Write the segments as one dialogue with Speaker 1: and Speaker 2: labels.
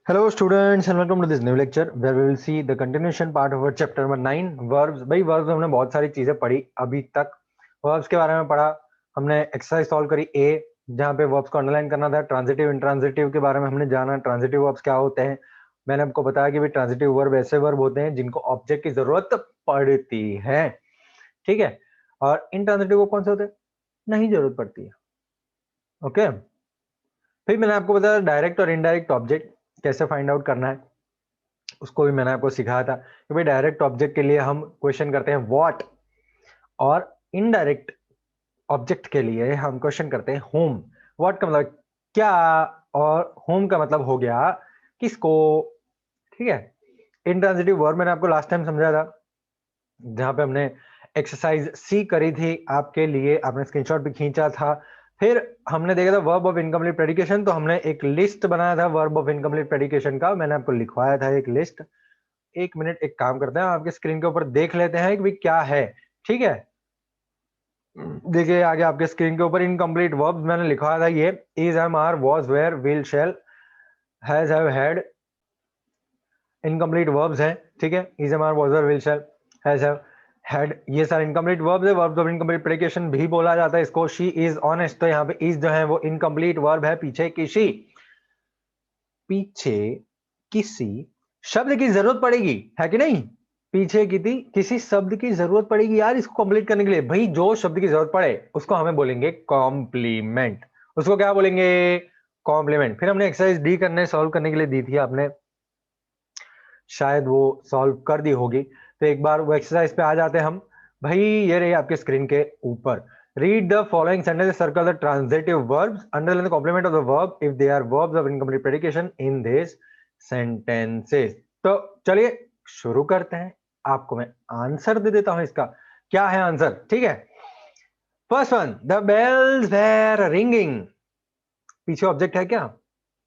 Speaker 1: Hello students and welcome to this new lecture where we will see the continuation part of our chapter number 9 verbs। भाई verbs में हमने बहुत सारी चीजें पढ़ी अभी तक। verbs के बारे में पढ़ा, हमने एक्सरसाइज सॉल्व करी ए जहाँ पे verbs को अंडरलाइन करना था। ट्रांजिटिव इंट्रांजिटिव के बारे में हमने जाना, ट्रांजिटिव verbs क्या होते हैं। मैंने आपको बताया कि भाई ट्रांजिटिव वर्ब ऐसे वर्ब होते हैं जिनको ऑब्जेक्ट की जरूरत पड़ती है, ठीक है। और इंट्रांजिटिव वर्ब कौन से होते हैं, नहीं जरूरत पड़ती है। ओके, फिर मैंने आपको बताया डायरेक्ट और इनडायरेक्ट ऑब्जेक्ट कैसे फाइंड आउट करना है, उसको भी मैंने आपको सिखाया था कि भाई डायरेक्ट ऑब्जेक्ट के लिए हम क्वेश्चन करते हैं व्हाट, और इनडायरेक्ट ऑब्जेक्ट के लिए हम क्वेश्चन करते हैं होम। व्हाट का मतलब क्या, और होम का मतलब हो गया किसको, ठीक है। इंट्रांजिटिव वर्ब मैंने आपको लास्ट टाइम समझाया था, जहां पे हमने एक्सरसाइज सी करी थी आपके लिए, आपने स्क्रीनशॉट भी खींचा था। फिर हमने देखा था वर्ब ऑफ इनकम्प्लीट प्रेडिकेशन, तो हमने एक लिस्ट बनाया था वर्ब ऑफ इनकम्प्लीट प्रेडिकेशन का, मैंने आपको लिखवाया था एक लिस्ट। एक मिनट, एक काम करते हैं, आपके स्क्रीन के ऊपर देख लेते हैं कि भाई क्या है, ठीक है। देखिए आगे आपके स्क्रीन के ऊपर इनकम्प्लीट वर्ब्स मैंने लिखवाया था, ये is, am, are, was, were, will, shall, has, have, had, incomplete verbs हैं, ठीक है। Is, am, are, was, were, will, shall, has, have, had, ये सारे इनकम्प्लीट वर्ब्स है। वर्ब्स ऑफ इनकम्प्लीट प्रेडिकेशन भी बोला जाता है इसको। शी इज ऑनेस्ट, तो यहाँ पे इज जो है वो इनकम्प्लीट वर्ब है, पीछे किसी, पीछे किसी शब्द की जरूरत पड़ेगी, है कि नहीं। पीछे किसी शब्द की जरूरत पड़ेगी यार इसको कंप्लीट करने के लिए। भाई जो शब्द की जरूरत पड़े उसको हमें बोलेंगे कॉम्प्लीमेंट। उसको क्या बोलेंगे, कॉम्प्लीमेंट। फिर हमने एक्सरसाइज डी करने सॉल्व करने के लिए दी थी, आपने शायद वो सॉल्व कर दी होगी, तो एक बार वो एक्सरसाइज पे आ जाते हैं हम। भाई ये रही आपके स्क्रीन के ऊपर, read the following sentences, circle the transitive verbs, underline the complement of the verb if they are verbs of incomplete predication in this sentences. तो चलिए शुरू करते हैं, आपको मैं आंसर दे देता हूं इसका। क्या है आंसर, ठीक है। First one, the bells were ringing, पीछे ऑब्जेक्ट है क्या,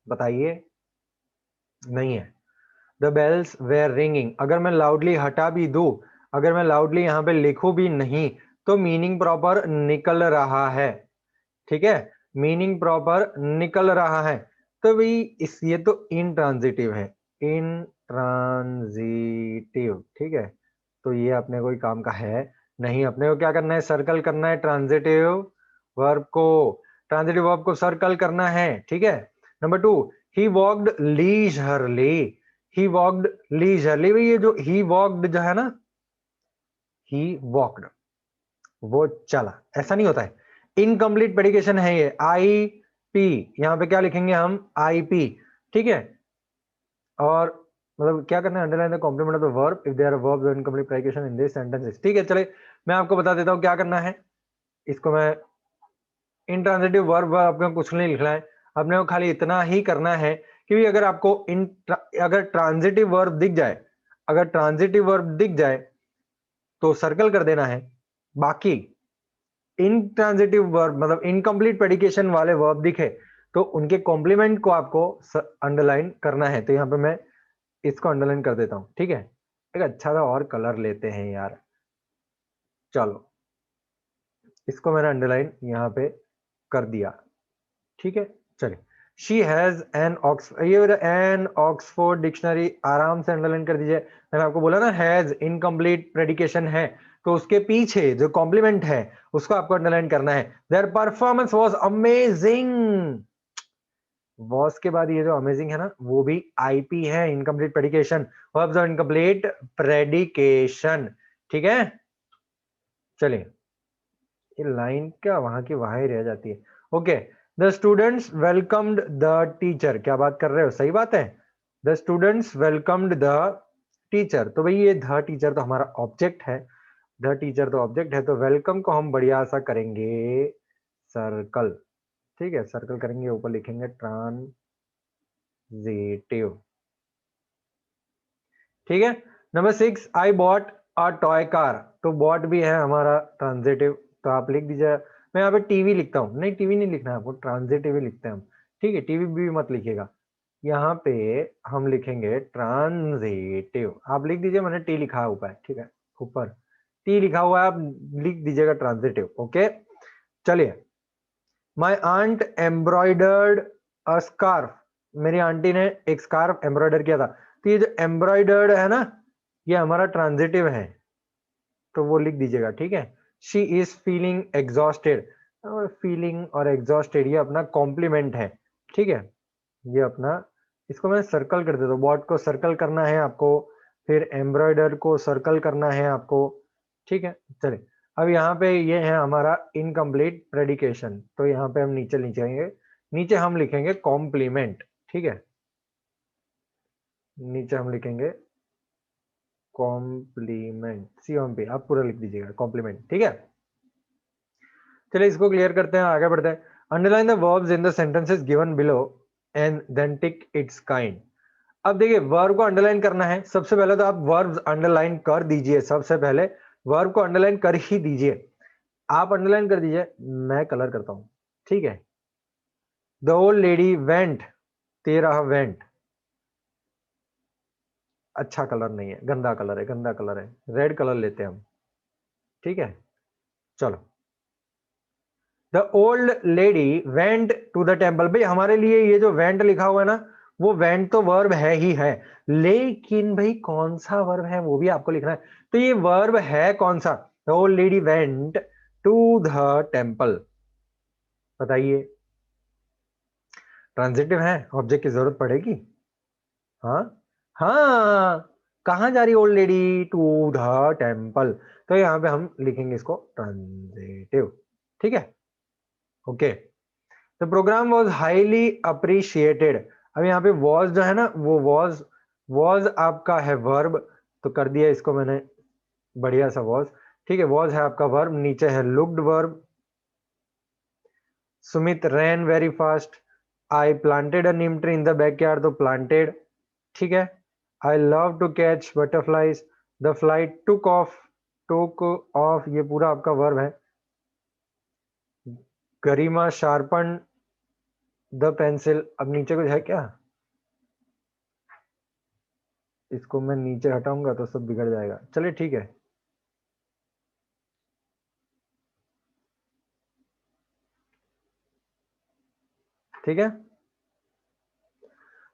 Speaker 1: बताइए, नहीं है। द बेल्स वेर रिंगिंग, अगर मैं लाउडली हटा भी दूं, अगर मैं लाउडली यहां पे लिखूं भी नहीं, तो मीनिंग प्रॉपर निकल रहा है, ठीक है। मीनिंग प्रॉपर निकल रहा है, तो भाई इस ये तो इनट्रांजिटिव है, इनट्रांजिटिव, ठीक है। तो ये अपने कोई काम का है नहीं। अपने को क्या करना है, सर्कल करना है ट्रांजिटिव वर्ब को, ट्रांजिटिव वर्ब को सर्कल करना है, ठीक है। नंबर टू, ही वॉक्ड लीजरली, ही वॉक्ड लीजरली, भाई ये जो ही वॉक्ड जो है ना, ही वॉक्ड, वो चला, ऐसा नहीं होता है। इनकम्प्लीट प्रेडिकेशन है ये, आई पी, यहां पे क्या लिखेंगे हम, आई पी, ठीक है। और मतलब क्या करना है, underline the complement of the verb if there are verbs of incomplete predication in this sentences, ठीक है। चले मैं आपको बता देता हूं क्या करना है। इसको मैं इंट्रांजिटिव वर्ब आपको कुछ नहीं लिखना है, अपने को खाली इतना ही करना है कि भी अगर आपको अगर ट्रांजिटिव वर्ब दिख जाए, अगर ट्रांजिटिव वर्ब दिख जाए तो सर्कल कर देना है। बाकी इनट्रांजिटिव वर्ब मतलब इनकम्प्लीट प्रेडिकेशन वाले वर्ब दिखे तो उनके कॉम्प्लीमेंट को आपको अंडरलाइन करना है। तो यहाँ पे मैं इसको अंडरलाइन कर देता हूं, ठीक है। एक अच्छा सा और कलर लेते हैं यार, चलो इसको मैंने अंडरलाइन यहाँ पे कर दिया, ठीक है। चलिए, she has an an Oxford dictionary, आराम से अंडरलाइन कर दीजिए। मैंने आपको बोला ना हैज इनकम्प्लीट प्रेडिकेशन है, तो उसके पीछे जो कॉम्प्लीमेंट है उसको आपको अंडरलाइन करना है। Their performance was amazing, was के बाद ये जो अमेजिंग है ना, वो भी आईपी है, इनकम्प्लीट प्रेडिकेशन, वर्ब्स ऑफ इनकम्प्लीट प्रेडिकेशन, ठीक है। चलिए, ये लाइन क्या वहां की वहां ही रह जाती है। Okay, the students welcomed the teacher, क्या बात कर रहे हो, सही बात है। The students welcomed the teacher, तो भाई ये द टीचर तो हमारा ऑब्जेक्ट है, द टीचर तो ऑब्जेक्ट है, तो वेलकम को हम बढ़िया सा करेंगे सर्कल, ठीक है। सर्कल करेंगे, ऊपर लिखेंगे ट्रांजिटिव, ठीक है। Number 6, I bought a toy car, तो बॉट भी है हमारा ट्रांजिटिव, तो आप लिख दीजिए। मैं यहाँ पे टीवी लिखता हूँ, नहीं टीवी नहीं लिखना है आपको, ट्रांजिटिव ही लिखते हैं हम, ठीक है। टीवी भी मत लिखिएगा, यहाँ पे हम लिखेंगे ट्रांजिटिव। आप लिख दीजिए, मैंने टी लिखा है ऊपर, ठीक है, ऊपर टी लिखा हुआ है, आप लिख दीजिएगा ट्रांजिटिव, ओके। चलिए, my aunt embroidered a scarf, मेरी आंटी ने एक स्कार्फ एम्ब्रॉयडर किया था, तो ये जो एम्ब्रॉयडर्ड है ना, ये हमारा ट्रांजिटिव है, तो वो लिख दीजिएगा, ठीक है। She is feeling exhausted, feeling और एग्जॉस्टेड ये अपना कॉम्प्लीमेंट है, ठीक है। ये अपना, इसको मैं सर्कल कर देता हूँ, बॉट को सर्कल करना है आपको, फिर एम्ब्रॉयडर को सर्कल करना है आपको, ठीक है। चलिए, अब यहाँ पे ये है हमारा इनकम्प्लीट प्रेडिकेशन, तो यहाँ पे हम नीचे लिखेंगे, नीचे हम लिखेंगे कॉम्प्लीमेंट, ठीक है। नीचे हम लिखेंगे कॉम्प्लीमेंट, COMP आप पूरा लिख दीजिएगा, कॉम्प्लीमेंट, ठीक है। चलिए इसको क्लियर करते हैं, आगे बढ़ते हैं। Underline the verbs in the sentences given below and then tick its kind. अब देखिए वर्ब को अंडरलाइन करना है, सबसे पहले तो आप वर्ब्स अंडरलाइन कर दीजिए, सबसे पहले वर्ब को अंडरलाइन कर ही दीजिए, आप अंडरलाइन कर दीजिए, मैं कलर करता हूं, ठीक है। द ओल्ड लेडी वेंट, तेरा वेंट, अच्छा कलर नहीं है, गंदा कलर है, गंदा कलर है, रेड कलर लेते हैं हम, ठीक है। चलो, the old lady went to the temple, भाई हमारे लिए ये जो वेंट लिखा हुआ है ना, वो वेंट तो वर्ब है ही है, लेकिन भाई कौन सा वर्ब है वो भी आपको लिखना है, तो ये वर्ब है कौन सा, the old lady went to the temple, बताइए। ट्रांजिटिव है, ऑब्जेक्ट की जरूरत पड़ेगी, हाँ हाँ, कहाँ जा रही old lady, to the temple, तो यहाँ पे हम लिखेंगे इसको ट्रांजिटिव, ठीक है, okay. The programme was highly appreciated, अब यहाँ पे वॉज जो है ना, वो वॉज आपका है वर्ब, तो कर दिया इसको मैंने बढ़िया सा वॉज, ठीक है। वॉज है आपका वर्ब, नीचे है looked verb. Sumit ran very fast, I planted a neem tree in the backyard, तो प्लांटेड, ठीक है। I love to catch butterflies, the flight took off ये पूरा आपका वर्ब है। गरिमा शार्पन द पेंसिल, अब नीचे कुछ है क्या, इसको मैं नीचे हटाऊंगा तो सब बिगड़ जाएगा, चलिए ठीक है। ठीक है,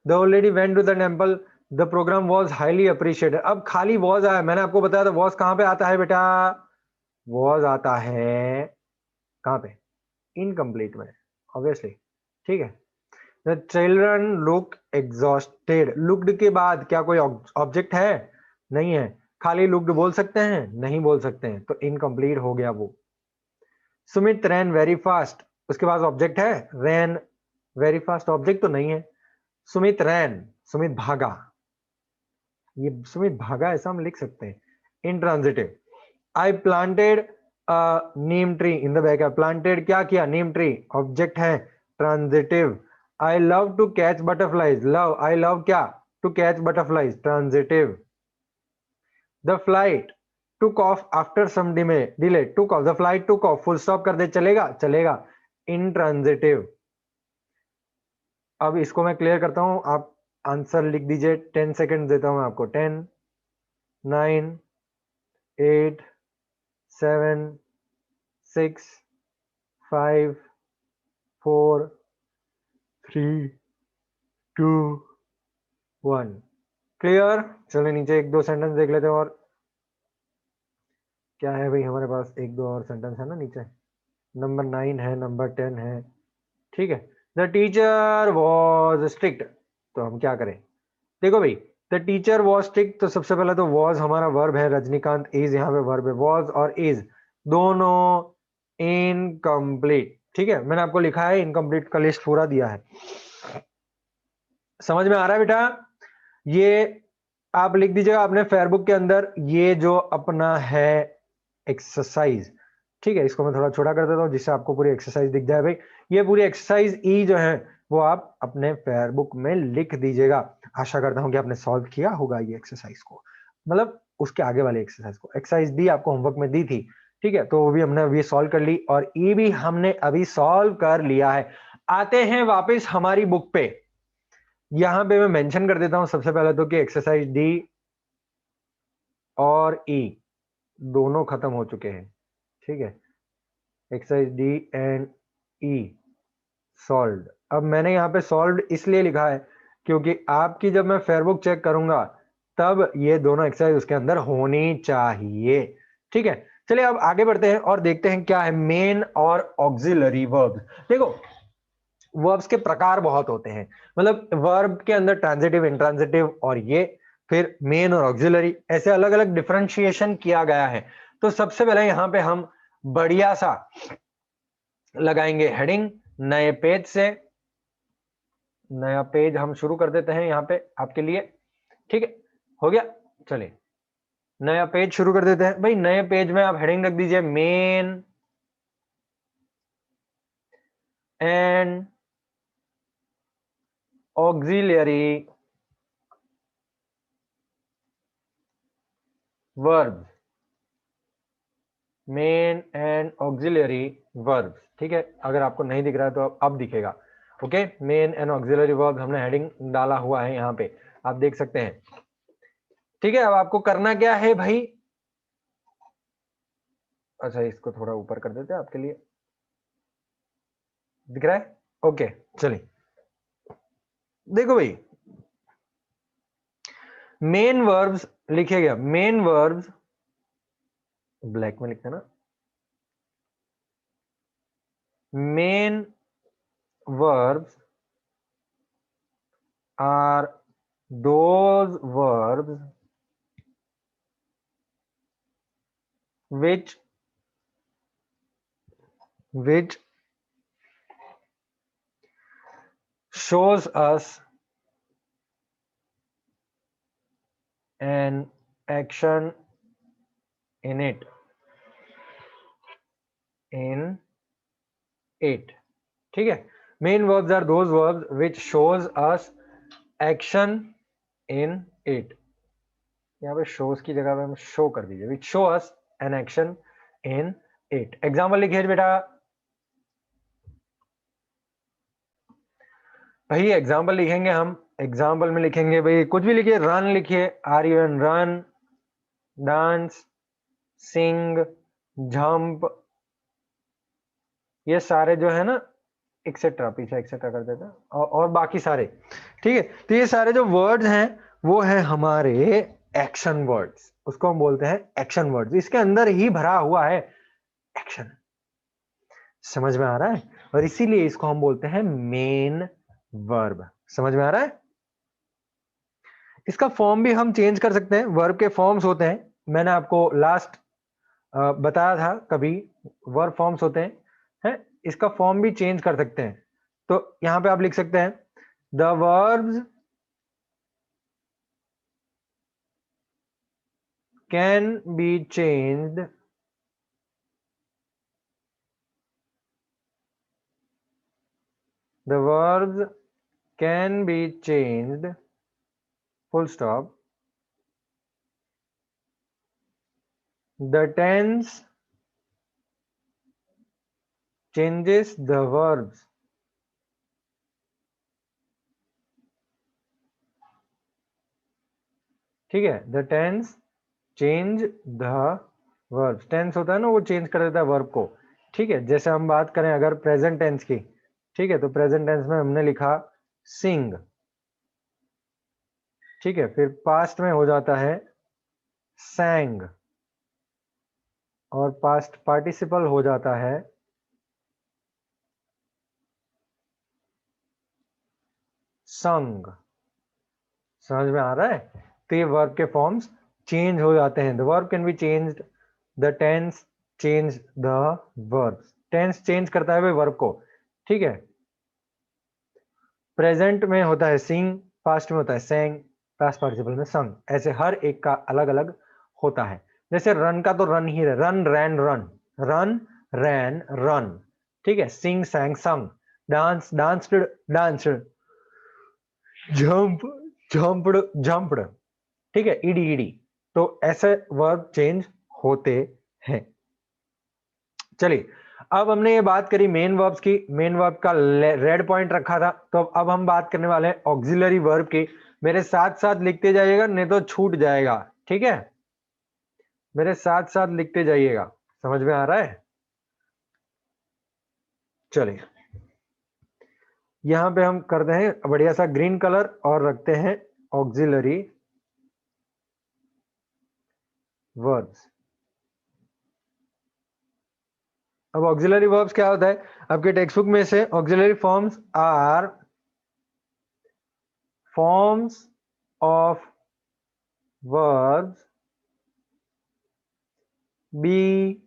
Speaker 1: the old lady went to the temple, the programme was highly appreciated, अब खाली वॉज आया, मैंने आपको बताया था वॉज कहां पे आता है बेटा, वॉज आता है कहां पे, इनकम्प्लीट में, ऑब्वियसली, ठीक है। The children look exhausted, looked के बाद क्या कोई ऑब्जेक्ट है, नहीं है, खाली लुक्ड बोल सकते हैं, नहीं बोल सकते हैं, तो इनकम्प्लीट हो गया वो। सुमित रैन वेरी फास्ट, उसके पास ऑब्जेक्ट है, रैन वेरी फास्ट ऑब्जेक्ट तो नहीं है, सुमित रैन, सुमित भागा, ये सुमित भागा ऐसा हम लिख सकते हैं, intransitive. I planted neem tree in the back, planted क्या किया, नीम ट्री ऑब्जेक्ट है, transitive. I love to catch butterflies, love I love क्या, to catch butterflies, transitive. The flight took off after some delay, took off, the flight took off, full stop कर दे, चलेगा, चलेगा, intransitive. अब इसको मैं clear करता हूं, आप आंसर लिख दीजिए, 10 सेकेंड देता हूं मैं आपको, 10, 9, 8, 7, 6, 5, 4, 3, 2, 1, क्लियर। चलिए नीचे एक दो सेंटेंस देख लेते हैं, और क्या है भाई हमारे पास, एक दो और सेंटेंस है ना नीचे, नंबर 9 है, नंबर 10 है, ठीक है। द टीचर वॉज स्ट्रिक्ट, तो हम क्या करें, देखो भाई, द टीचर वॉज स्ट्रिक्ट, तो सबसे पहले तो वॉज हमारा वर्ब है, रजनीकांत इज यहाँ पे वर्ब है, वॉज और इज दोनों इनकम्प्लीट, ठीक है, मैंने आपको लिखा है इनकम्प्लीट का लिस्ट पूरा दिया है, समझ में आ रहा है बेटा। ये आप लिख दीजिएगा अपने फेयरबुक के अंदर, ये जो अपना है एक्सरसाइज, ठीक है, इसको मैं थोड़ा छोटा कर देता हूँ जिससे आपको पूरी एक्सरसाइज दिख जाए भाई। ये पूरी एक्सरसाइज ई जो है वो आप अपने फेयरबुक में लिख दीजिएगा, आशा करता हूँ कि आपने सॉल्व किया होगा ये एक्सरसाइज को, मतलब उसके आगे वाले एक्सरसाइज को, एक्सरसाइज डी आपको होमवर्क में दी थी, ठीक है, तो वो भी हमने अभी सॉल्व कर ली, और ई भी हमने अभी सॉल्व कर लिया है। आते हैं वापस हमारी बुक पे, यहां पे मैं मेंशन कर देता हूं सबसे पहले तो कि एक्सरसाइज डी और ई दोनों खत्म हो चुके हैं, ठीक है, exercise D and E solved. अब मैंने यहाँ पे सॉल्व्ड इसलिए लिखा है क्योंकि आपकी जब मैं फेयरबुक चेक करूंगा तब ये दोनों एक्सरसाइज उसके अंदर होनी चाहिए। ठीक है, चलिए अब आगे बढ़ते हैं और देखते हैं क्या है मेन और ऑक्सिलरी वर्ब्स। देखो वर्ब्स के प्रकार बहुत होते हैं, मतलब वर्ब के अंदर ट्रांजिटिव, इंट्रांजिटिव और ये फिर मेन और ऑक्सिलरी, ऐसे अलग अलग डिफरेंशिएशन किया गया है। तो सबसे पहले यहां पे हम बढ़िया सा लगाएंगे हेडिंग नए पेज से। नया पेज हम शुरू कर देते हैं यहां पे आपके लिए। ठीक है, हो गया। चलिए नया पेज शुरू कर देते हैं भाई। नए पेज में आप हेडिंग रख दीजिए main and auxiliary verbs, main and auxiliary verbs. ठीक है, अगर आपको नहीं दिख रहा है तो अब दिखेगा। Okay, main and auxiliary verbs हमने हेडिंग डाला हुआ है यहाँ पे, आप देख सकते हैं। ठीक है, अब आपको करना क्या है भाई, अच्छा इसको थोड़ा ऊपर कर देते हैं आपके लिए, दिख रहा है? ओके चलिए देखो भाई, मेन वर्ब्स लिखे गया, मेन वर्ब्स ब्लैक में लिखते हैं ना, main verbs are those verbs which shows us an action in it ठीक है, main verbs are those verbs which shows us action in it। यहाँ पे shows की जगह पे हम show कर दीजिए, which show us an action in it। Example लिखिए बेटा, भाई एग्जाम्पल लिखेंगे हम, एग्जाम्पल में लिखेंगे भाई कुछ भी लिखिए, रन लिखिए, R U N run, dance, sing, jump, ये सारे जो है ना एक्सेट्रा, पीछे एक्सेट्रा कर देते हैं और बाकी सारे। ठीक है, तो ये सारे जो वर्ड्स हैं वो है हमारे एक्शन वर्ड्स, उसको हम बोलते हैं एक्शन वर्ड्स। इसके अंदर ही भरा हुआ है एक्शन, समझ में आ रहा है? और इसीलिए इसको हम बोलते हैं मेन वर्ब। समझ में आ रहा है? इसका फॉर्म भी हम चेंज कर सकते हैं, वर्ब के फॉर्म्स होते हैं, मैंने आपको लास्ट बताया था कभी, वर्ब फॉर्म्स होते हैं, इसका फॉर्म भी चेंज कर सकते हैं। तो यहां पे आप लिख सकते हैं the verbs can be changed the verbs can be changed full stop, the tense changes the verbs, ठीक है, the tense change the verb, tense होता है ना वो चेंज कर देता है वर्ब को। ठीक है, जैसे हम बात करें अगर प्रेजेंट टेंस की, ठीक है, तो प्रेजेंट टेंस में हमने लिखा सिंग, ठीक है, फिर पास्ट में हो जाता है sang, और पास्ट पार्टिसिपल हो जाता है sung। समझ में आ रहा है? तो ये वर्ब के फॉर्म्स चेंज हो जाते हैं, the verb can be changed, the tense change the verb, tense change करता है भाई वर्ब को। ठीक है, प्रेजेंट में होता है सिंग, पास्ट में होता है sang, पास्ट पार्टिसिपल में sung, ऐसे हर एक का अलग अलग होता है। जैसे रन का तो रन ही है, रन रैन रन, रन रैन रन, ठीक है, सिंग sang sung, dance danced danced, jump jumped jumped, ठीक है, ईडी ईडी। तो ऐसे वर्ब चेंज होते हैं। चलिए अब हमने ये बात करी मेन वर्ब्स की, मेन वर्ब का रेड पॉइंट रखा था, तो अब हम बात करने वाले हैं ऑक्सिलरी वर्ब की। मेरे साथ साथ लिखते जाइएगा नहीं तो छूट जाएगा, ठीक है, मेरे साथ साथ लिखते जाइएगा। समझ में आ रहा है? चलिए यहाँ पे हम करते हैं बढ़िया सा ग्रीन कलर और रखते हैं ऑक्सिलरी वर्ब्स। अब ऑक्सिलरी वर्ब्स क्या होता है? आपके टेक्स्ट बुक में से auxiliary forms are forms of verbs be,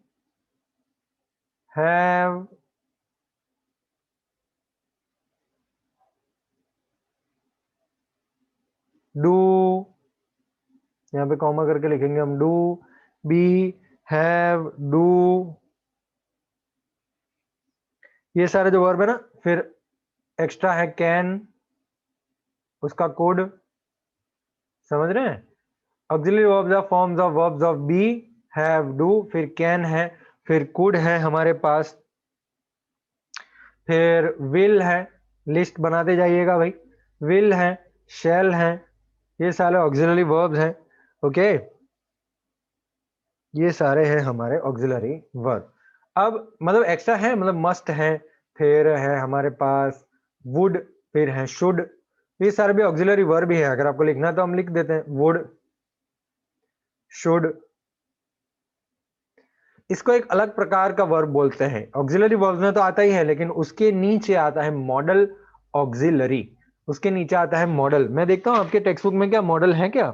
Speaker 1: have, do, यहाँ पे कॉमा करके लिखेंगे हम, do, be, have, do, ये सारे जो वर्ब है ना, फिर एक्स्ट्रा है कैन, उसका कोड, समझ रहे हैं? Auxiliary verbs are forms of verbs of be, have, do, फिर कैन है, फिर कुड है हमारे पास, फिर विल है, लिस्ट बनाते जाइएगा भाई, विल है, शैल है, ये सारे ऑक्सिलरी वर्ब्स हैं। ओके, ये सारे हैं हमारे ऑक्सिलरी वर्ब। अब मतलब एक्स्ट्रा है, मतलब मस्ट है, फिर है हमारे पास वुड, फिर है शुड, ये सारे भी ऑक्सिलरी वर्ब ही है। अगर आपको लिखना है तो हम लिख देते हैं वुड, शुड। इसको एक अलग प्रकार का वर्ब बोलते हैं। ऑक्सिलरी वर्ब में तो आता ही है, लेकिन उसके नीचे आता है मॉडल ऑक्सिलरी, उसके नीचे आता है मॉडल। मैं देखता हूं आपके टेक्स्ट बुक में क्या मॉडल है क्या?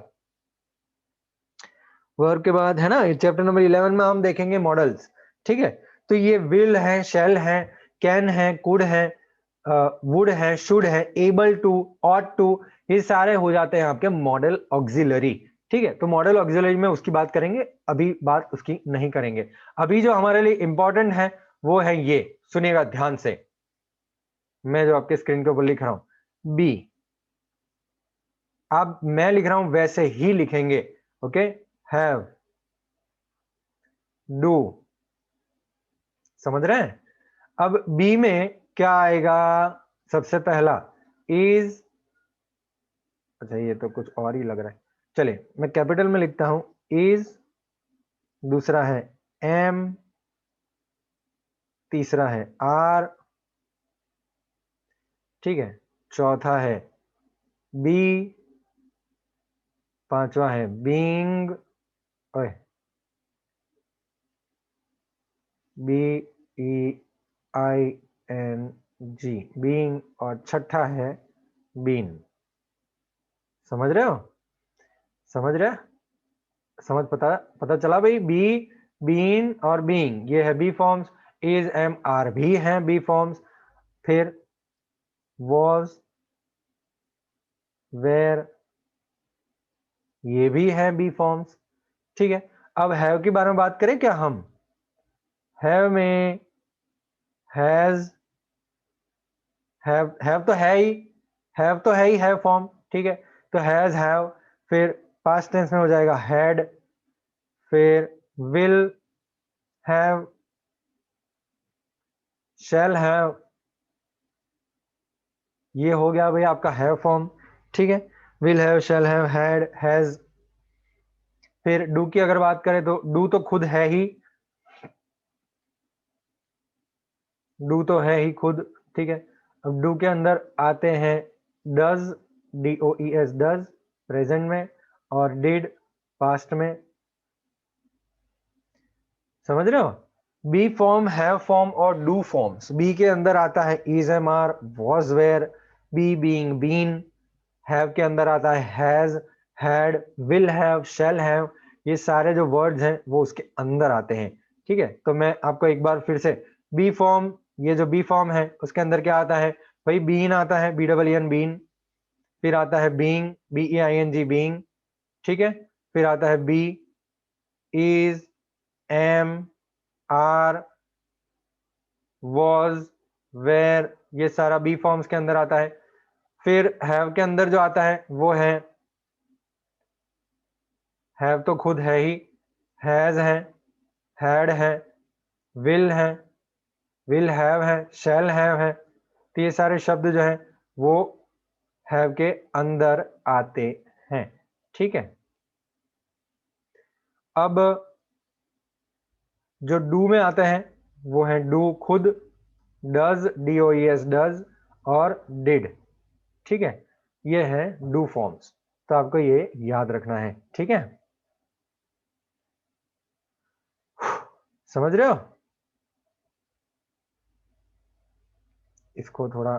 Speaker 1: वर्ब के बाद है ना, चैप्टर नंबर 11 में हम देखेंगे मॉडल्स। ठीक है, तो ये विल है, शैल है, कैन है, कुड है, वुड है, शुड है, एबल टू, ऑट टू, ये सारे हो जाते हैं आपके मॉडल ऑक्सिलरी। ठीक है, तो मॉडल ऑक्सिलरी में उसकी बात करेंगे, अभी बात उसकी नहीं करेंगे। अभी जो हमारे लिए इंपॉर्टेंट है वो है ये, सुनिएगा ध्यान से, मैं जो आपके स्क्रीन के ऊपर लिख रहा हूं बी, आप मैं लिख रहा हूं वैसे ही लिखेंगे। ओके, हैव, डू, समझ रहे हैं? अब बी में क्या आएगा? सबसे पहला इज, अच्छा ये तो कुछ और ही लग रहा है, चलिए मैं कैपिटल में लिखता हूं इज, दूसरा है एम, तीसरा है आर, ठीक है, चौथा है बी, पांचवा है बीइंग, ओए B E I N G, being, और छठा है बीन। समझ रहे हो? समझ रहे? समझ, पता पता चला भाई? बी, बीन और बीइंग, ये है be forms. Is, am, are भी हैं बी फॉर्म्स। फिर वॉज, वेयर, ये भी है बी फॉर्म्स। ठीक है, अब हैव के बारे में बात करें क्या हम? हैव में हैज, हैव तो है ही, हैव तो है ही, हैव फॉर्म। ठीक है, तो हैज, हैव, फिर पास्ट टेंस में हो जाएगा हैड, फिर विल हैव, शैल हैव, ये हो गया भाई आपका हैव फॉर्म। ठीक है, will have, shall have, had, has. फिर डू की अगर बात करें तो डू तो खुद है ही, डू तो है ही खुद। ठीक है, अब डू के अंदर आते हैं does, D O E S, does present में, और डिड पास्ट में। समझ रहे हो? बी फॉर्म, हैव फॉर्म और डू फॉर्म्स। बी के अंदर आता है is, am, are, was, were, be, being, been. Have के अंदर आता है has, had, will have, shall have, ये सारे जो वर्ड्स हैं वो उसके अंदर आते हैं। ठीक है, तो मैं आपको एक बार फिर से, बी फॉर्म, ये जो बी फॉर्म है उसके अंदर क्या आता है भाई? बीन आता है, बी डबल एन, बीन। फिर आता है being, B E I N G, being. ठीक है, फिर आता है be, is, am, are, was, were, ये सारा बी फॉर्म्स के अंदर आता है। फिर हैव के अंदर जो आता है वो है, हैव तो खुद है ही, हैज है, हैड है, विल है, विल हैव है, शैल हैव है। तो ये सारे शब्द जो है वो हैव के अंदर आते हैं। ठीक है, अब जो डू में आते हैं वो है डू खुद, does, D O E S, does, और डिड, ठीक है, ये है डू फॉर्म्स। तो आपको ये याद रखना है, ठीक है, समझ रहे हो? इसको थोड़ा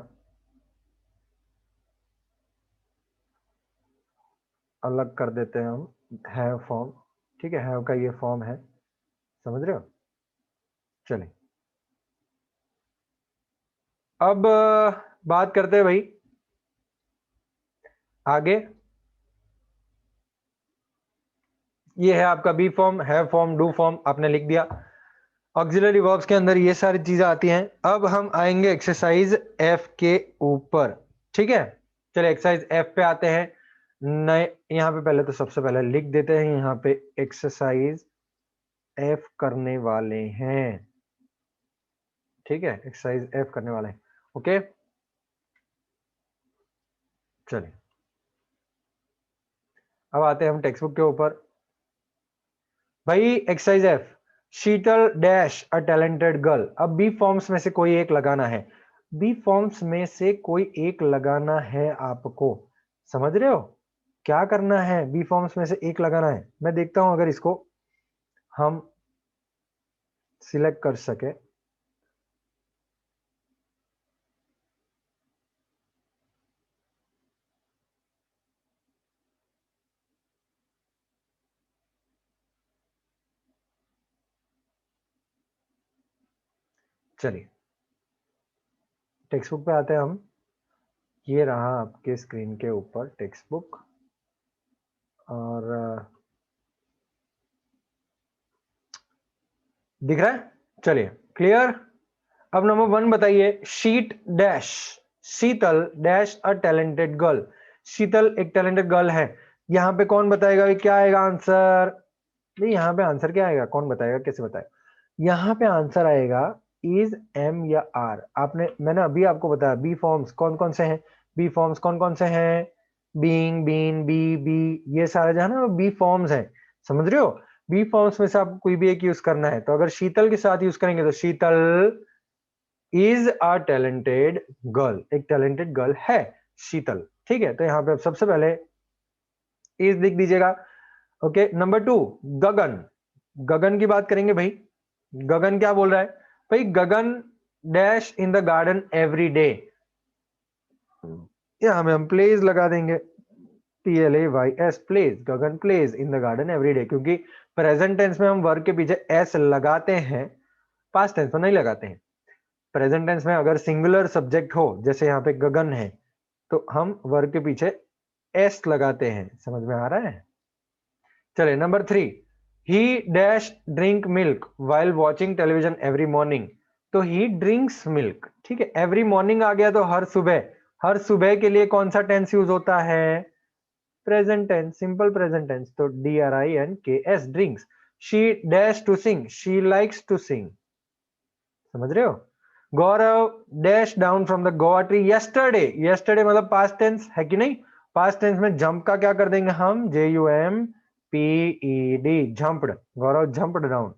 Speaker 1: अलग कर देते हैं हम, हैव फॉर्म, ठीक है, हैव का ये फॉर्म है, समझ रहे हो? चलिए अब बात करते हैं भाई आगे। ये है आपका be form, have form, do form आपने लिख दिया। ऑक्सिलरी वर्ब्स के अंदर ये सारी चीजें आती हैं। अब हम आएंगे एक्सरसाइज एफ के ऊपर, ठीक है। चलिए एक्सरसाइज एफ पे आते हैं। नए यहाँ पे पहले तो सबसे पहले लिख देते हैं, यहाँ पे एक्सरसाइज एफ करने वाले हैं, ठीक है, एक्सरसाइज एफ करने वाले हैं, ओके। चलिए अब आते हैं हम टेक्स्ट बुक के ऊपर। भाई exercise F, Sheetal dash a talented girl. अब बी फॉर्म्स में से कोई एक लगाना है, बी फॉर्म्स में से कोई एक लगाना है आपको, समझ रहे हो? क्या करना है, बी फॉर्म्स में से एक लगाना है। मैं देखता हूं अगर इसको हम सिलेक्ट कर सके। चलिए टेक्स्ट बुक पे आते हैं हम। ये रहा आपके स्क्रीन के ऊपर टेक्स्ट बुक, और दिख रहा है? चलिए क्लियर। अब नंबर 1 बताइए, sheet dash Sheetal dash a talented girl. Sheetal एक टैलेंटेड गर्ल है। यहाँ पे कौन बताएगा क्या आएगा आंसर? नहीं, यहाँ पे आंसर क्या आएगा, कौन बताएगा, कैसे बताएगा? यहाँ पे आंसर आएगा इज, एम या आर। आपने, मैंने अभी आपको बताया बी फॉर्म्स कौन कौन से हैं, बी फॉर्म्स कौन कौन से हैं, बीइंग, बीन, बी, ये सारे जो है ना बी फॉर्म्स हैं, समझ रहे हो? बी फॉर्म्स में से आपको कोई भी एक यूज करना है। तो अगर शीतल के साथ यूज करेंगे तो शीतल इज अ टैलेंटेड गर्ल, एक टैलेंटेड गर्ल है शीतल, ठीक है। तो यहाँ पे सबसे पहले इज लिख दीजिएगा, ओके। नंबर 2 गगन, गगन की बात करेंगे भाई। गगन क्या बोल रहा है भाई? Gagan dash in the garden every day. यहाँ में हम प्लेज लगा देंगे, PLAYS, plays, Gagan plays in the garden every day, क्योंकि प्रेजेंट टेंस में हम वर्ग के पीछे एस लगाते हैं, पास्ट टेंस में नहीं लगाते हैं। प्रेजेंट टेंस में अगर सिंगुलर सब्जेक्ट हो, जैसे यहाँ पे गगन है, तो हम वर्ग के पीछे एस लगाते हैं, समझ में आ रहा है? चलिए नंबर 3, ही dash drink milk while watching television every morning. तो ही ड्रिंक्स मिल्क, ठीक है, एवरी मॉर्निंग आ गया तो हर सुबह, हर सुबह के लिए कौन सा टेंस यूज होता है? Present tense, simple present tense. तो DRINKS drinks. She dash to sing, she likes to sing, समझ रहे हो? Gaurav dash down from the guava tree yesterday, yesterday मतलब पास्ट टेंस है कि नहीं? पास्ट टेंस में जंप का क्या कर देंगे हम? JUMPED, jumped, Gaurav jumped down.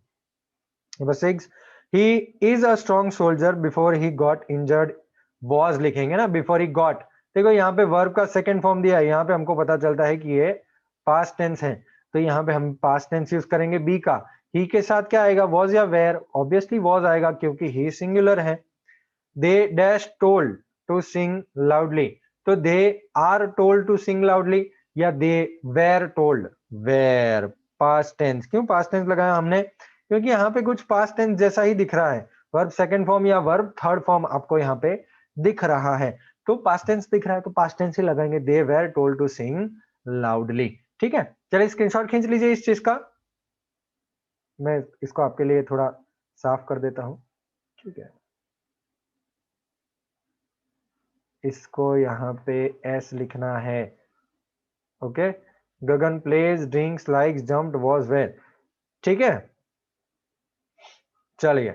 Speaker 1: Number 6, he is a strong soldier before he got injured, was लिखेंगे ना, बिफोर ही गॉट। देखो यहाँ पे वर्ब का सेकंड फॉर्म दिया है, यहाँ पे हमको पता चलता है कि ये पास्ट टेंस है, तो यहाँ पे हम पास्ट टेंस यूज करेंगे बी का। ही के साथ क्या आएगा, वॉज या वेयर? ऑब्वियसली वॉज आएगा क्योंकि ही सिंगुलर है। They dash told to sing loudly, तो they are told to sing loudly, या they were told, were, past tense. क्यों पास्ट टेंस लगाया हमने? क्योंकि यहाँ पे कुछ पास्ट टेंस जैसा ही दिख रहा है, वर्ब सेकंड फॉर्म या वर्ब थर्ड फॉर्म आपको यहाँ पे दिख रहा है, तो पास्ट टेंस दिख रहा है तो पास्ट टेंस ही लगाएंगे, they were told to sing loudly, ठीक है। चलिए स्क्रीनशॉट खींच लीजिए इस चीज का, मैं इसको आपके लिए थोड़ा साफ कर देता हूं, ठीक है। इसको यहाँ पे एस लिखना है, okay. Gagan plays, drinks, likes, jumped, was, were, ठीक है। चलिए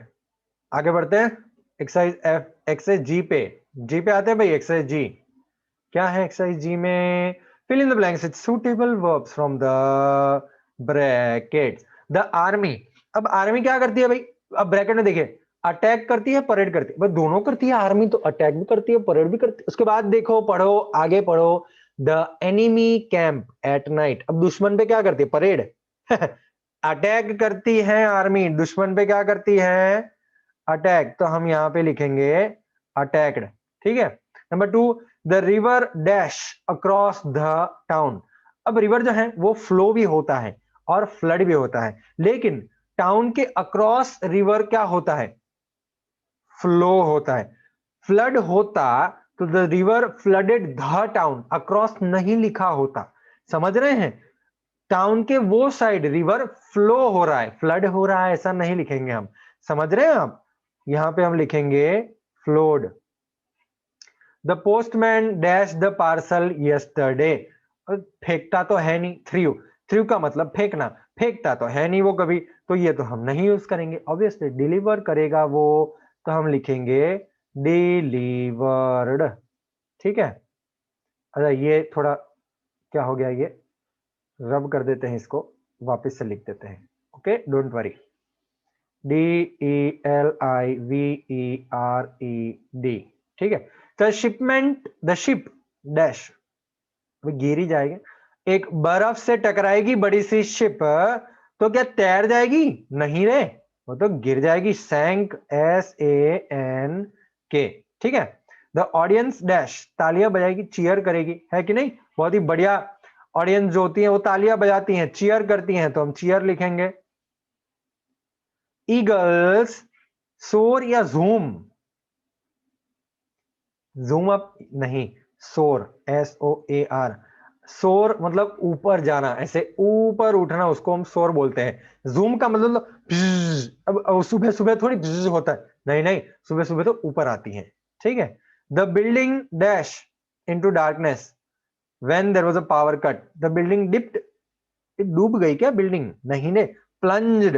Speaker 1: आगे बढ़ते हैं एक्सरसाइज एफ, एक्सरसाइज जी पे, जी पे आते हैं भाई। एक्सरसाइज जी क्या है? एक्सरसाइज जी में fill in the blanks with suitable verbs from the brackets. The army, अब आर्मी क्या करती है भाई? अब ब्रैकेट में देखिए, अटैक करती है, परेड करती है, बस दोनों करती है आर्मी, तो अटैक भी करती है, परेड भी करती है। उसके बाद देखो, पढ़ो, आगे पढ़ो, the enemy camp at night. अब दुश्मन पे क्या करती है? परेड। अटैक करती है आर्मी, दुश्मन पे क्या करती है? अटैक। तो हम यहाँ पे लिखेंगे अटैक्ड, ठीक है। Number 2, the river dash across the town. अब रिवर जो है वो फ्लो भी होता है और फ्लड भी होता है, लेकिन टाउन के अक्रॉस रिवर क्या होता है? फ्लो होता है। फ्लड होता तो the river flooded the town, across नहीं लिखा होता। समझ रहे हैं? टाउन के वो साइड रिवर फ्लो हो रहा है, फ्लड हो रहा है, ऐसा नहीं लिखेंगे हम। समझ रहे हैं आप? यहां पे हम लिखेंगे flowed. The postman dash the parcel yesterday. फेंकता तो है नहीं, थ्रू। थ्रू का मतलब फेंकना, फेंकता तो है नहीं वो कभी, तो ये तो हम नहीं यूज करेंगे। ऑब्वियसली डिलीवर करेगा वो, तो हम लिखेंगे डिलीवर्ड, ठीक है। अच्छा, ये थोड़ा क्या हो गया, ये रब कर देते हैं, इसको वापस से लिख देते हैं। Okay, don't worry. DELIVERED, ठीक है। तो शिपमेंट, द शिप डैश, गिर ही जाएगी। एक बर्फ से टकराएगी बड़ी सी शिप, तो क्या तैर जाएगी? नहीं रे, वो तो गिर जाएगी। सैंक, SANK, ठीक है। द ऑडियंस डैश, तालियां बजाएगी, चीयर करेगी, है कि नहीं? बहुत ही बढ़िया। ऑडियंस जो होती है वो तालियां बजाती हैं, चीयर करती हैं, तो हम चीयर लिखेंगे। ईगल्स सोर या जूम? जूम अप नहीं, सोर, SOAR। सोर मतलब ऊपर जाना, ऐसे ऊपर उठना, उसको हम सोर बोलते हैं। जूम का मतलब अब सुबह सुबह थोड़ी होता है, नहीं नहीं, सुबह सुबह तो ऊपर आती है, ठीक है। The building dash into darkness when there was a power cut. The building dipped, डूब गई क्या बिल्डिंग? नहीं ने, प्लंज्ड,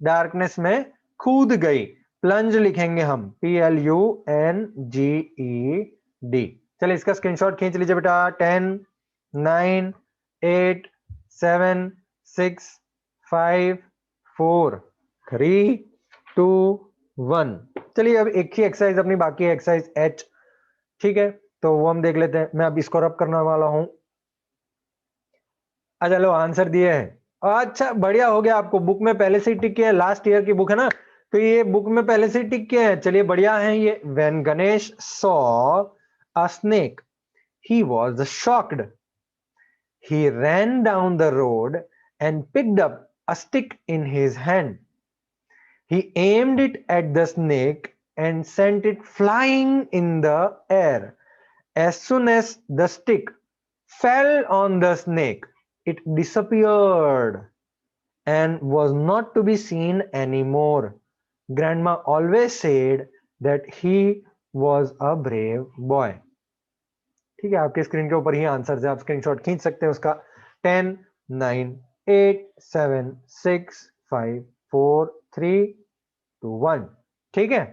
Speaker 1: डार्कनेस में कूद गई। प्लंज लिखेंगे हम, PLUNGED। चलिए इसका स्क्रीनशॉट खींच लीजिए बेटा। 10, 9, 8, 7, 6, 5, 4, 3, 2, 1। चलिए अब एक ही एक्सरसाइज अपनी बाकी है, एक्सरसाइज H, ठीक है। तो वो हम देख लेते हैं। मैं अब इसको रब करने वाला हूं। अच्छा लो, आंसर दिए हैं। अच्छा बढ़िया हो गया, आपको बुक में पहले से ही टिक किए हैं, लास्ट ईयर की बुक है ना, तो ये बुक में पहले से ही टिक किए हैं। चलिए बढ़िया है ये। When Ganesh saw a snake he was shocked, he ran down the road and picked up a stick in his hand. He aimed it at the snake and sent it flying in the air. As soon as the stick fell on the snake, it disappeared and was not to be seen anymore. Grandma always said that he was a brave boy. ठीक है, आपके screen के ऊपर ही answer है, आप screenshot खींच सकते हैं उसका। 10, 9, 8, 7, 6, 5, 4, 3, 2, 1, ठीक है।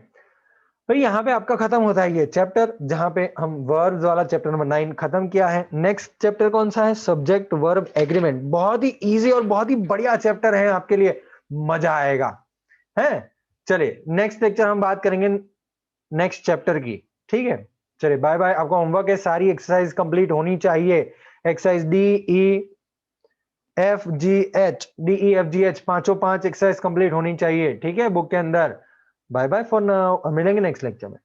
Speaker 1: भाई यहाँ पे आपका खत्म होता है ये चैप्टर, जहां पे हम वर्ब्स वाला चैप्टर नंबर 9 खत्म किया है। नेक्स्ट चैप्टर कौन सा है? Subject verb agreement. बहुत ही इजी और बहुत ही बढ़िया चैप्टर है आपके लिए, मजा आएगा, है। चलिए नेक्स्ट लेक्चर हम बात करेंगे नेक्स्ट चैप्टर की, ठीक है। चलिए बाय बाय। आपका होमवर्क है, सारी एक्सरसाइज कंप्लीट होनी चाहिए। एक्सरसाइज DEFGH पांचों 5 एक्सरसाइज कंप्लीट होनी चाहिए, ठीक है, बुक के अंदर। बाय बाय फॉर नाउ, मिलेंगे नेक्स्ट लेक्चर में।